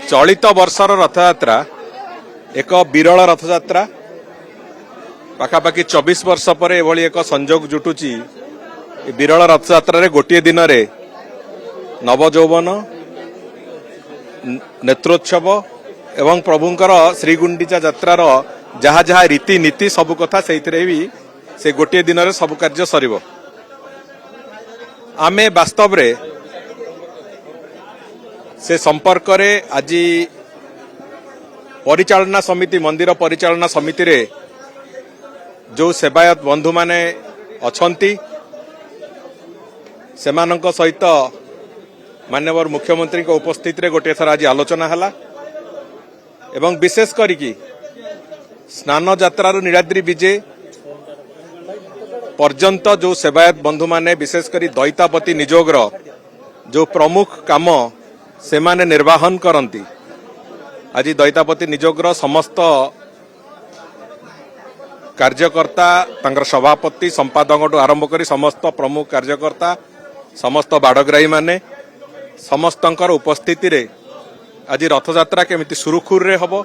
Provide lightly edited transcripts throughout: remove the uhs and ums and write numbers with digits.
चलित वर्षर रथयात्रा एक विरल रथयात्रा पाखापाखि 24 वर्ष पर एभली एक संजोग जुटुची विरल रथयात्रा रे गोटे दिन रे नवजौवन नेत्रोत्सव एवं प्रभुंकर श्रीगुंडीचा यात्रार जहा जहा रीति नीति सबु कथा भी से गोटे दिन रे सब कार्य सरिबो। आमे वास्तव रे से संपर्क रे आज परिचालना समिति मंदिर परिचालना समिति रे जो सेवायत बंधु माने अछंती सेमानंक सहित माननीय मुख्यमंत्री को उपस्थित रे गोटे थर आज आलोचना हला एवं विशेष करिकी स्नान यात्रारु नीलाद्री विजे पर्यंत जो सेवायत बंधु माने विशेष करी दैतापति निजोगर जो प्रमुख काम से माने निर्वाहन करती आज दैतापति निजोगर समस्त कार्यकर्ता तांकर सभापति संपादक आरंभ करी समस्त प्रमुख कार्यकर्ता समस्त बाड़ग्राही माने समस्तंकर उपस्थिति रे आज रथयात्रा केमिति सुरुखुर रे हबो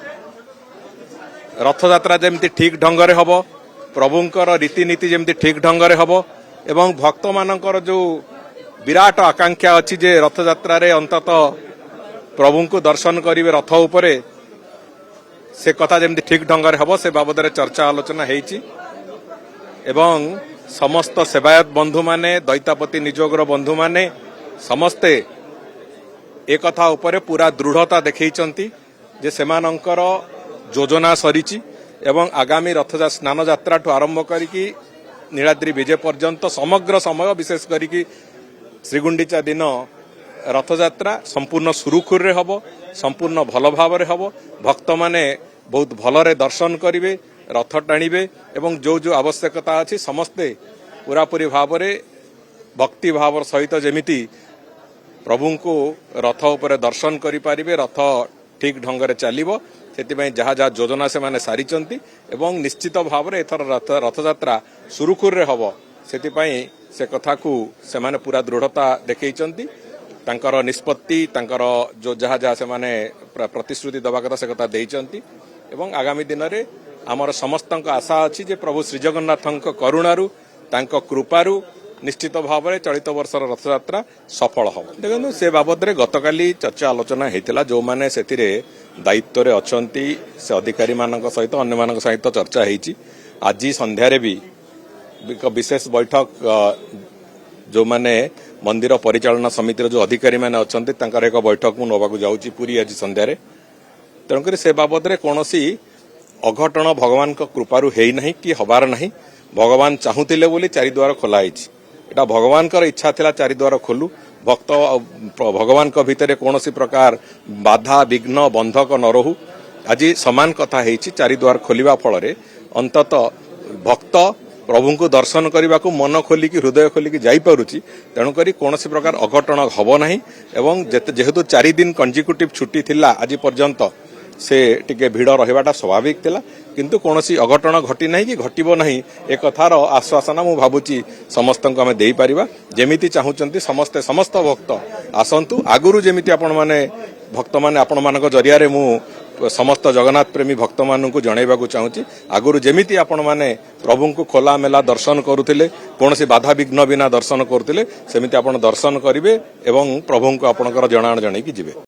रथयात्रा जेमिति ठीक ढंग रे हबो प्रभुंकर रीतिनीति जेमिति ठीक ढंग रे हबो एवं भक्त मानकर जो विराट आकांक्षा अछि जे रथयात्रा रे अंततः प्रभु को दर्शन करिवे रथ उपरे से कथा जेमिति ठीक ढंग रे हबो से बाबद रे चर्चा आलोचना हेइची एवं समस्त सेवायत बंधु माने दैतापति निजोगर बंधु माने समस्ते एक कथा उपरे पूरा दृढ़ता देखैचंती जे सेमानंकर योजना सरीची एवं आगामी रथ स्नान यात्रा ठू आरंभ करिकी नीलाद्री विजय पर्यंत समग्र समय विशेष करिकी श्रीगुंडीचा दिन रथयात्रा संपूर्ण सुरुखुर रे हबो संपूर्ण भल भाव रे हबो भक्त माने बहुत भलरे दर्शन करिवे रथ टाणिबे एवं जो जो आवश्यकता अछि समस्ते पूरापूरी भाव रे भक्ति भाव सहित जेमिति प्रभु को रथ उपरे दर्शन करि पारिबे रथ ठीक ढंग रे चलिबो सेतिबाई जहा जहा योजना से माने सारिचंती एवं निश्चित भाव रे एथर रथयात्रा सुरुखुर रे हबो सेतिबाई से कथा को से माने पूरा दृढ़ता देखैचंती तांकर निष्पत्ति तांकर जो जहा जहा से माने प्रतिश्रुति दबा कथा से कथा देइचंती एवं आगामी दिन रे हमर समस्तक आशा अछि जे प्रभु श्री जगन्नाथक करुणारु तांक कृपारु निश्चित भाव में चलित वर्षर रथयात्रा सफल हम देखो से बाबद में गतकाली चर्चा आलोचना होता जो मैंने से दायित्व रे अछंती से अधिकारी मानक सहित अन्य मानक सहित चर्चा होती आज संध्यारे भी एक विशेष बैठक जो मैंने मंदिर परिचालना समिति जो अधिकारी मैंने अच्छा एक बैठक मु नवाक जाऊँगी पूरी आज संध्यारे तेणुक से बाबद में कौन अघटन भगवान कृपारू है ना कि हबार ना भगवान चाहूले बोली चारिद्वार खोलाई एटा भगवान कर इच्छा थिला चारिद्वार खोलू भक्त भगवान को भितर कौन प्रकार बाधा विघ्न बंधक न रहू आज समान कथा हेछि चारिद्वार खोलिबा फल रे अंततः भक्त प्रभु को दर्शन करने को मन खोलिकी हृदय खोलिकी जाई पारुची तेणु करी कौन प्रकार अघटन हब नाही एवं जेहेतु 4 दिन कंजिक्यूटिव छुट्टी थिला आज पर्यंत से टिके भिड़ रहिबाटा स्वाभाविक थिला किंतु कौनसी अघटन घटी नहीं कि घटिबो नहीं एक कथार आश्वासन मु भाबुची समस्त को आमे देई परिबा जेमिति चाहुचंती समस्ते समस्त भक्त आसंतु आगुरु जेमिति आपण माने भक्त माने आपण मानक जरिया रे मु समस्त जगन्नाथ प्रेमी भक्त मानकु जणैबाकु चाहूची आगुरु जेमिति आपण माने प्रभु को खोला मेला दर्शन करुथिले कौनसी बाधा विघ्न बिना दर्शन करुथिले सेमिति आपण दर्शन करिवे एवं प्रभु को आपणकर जणाण जणैकी जिवे।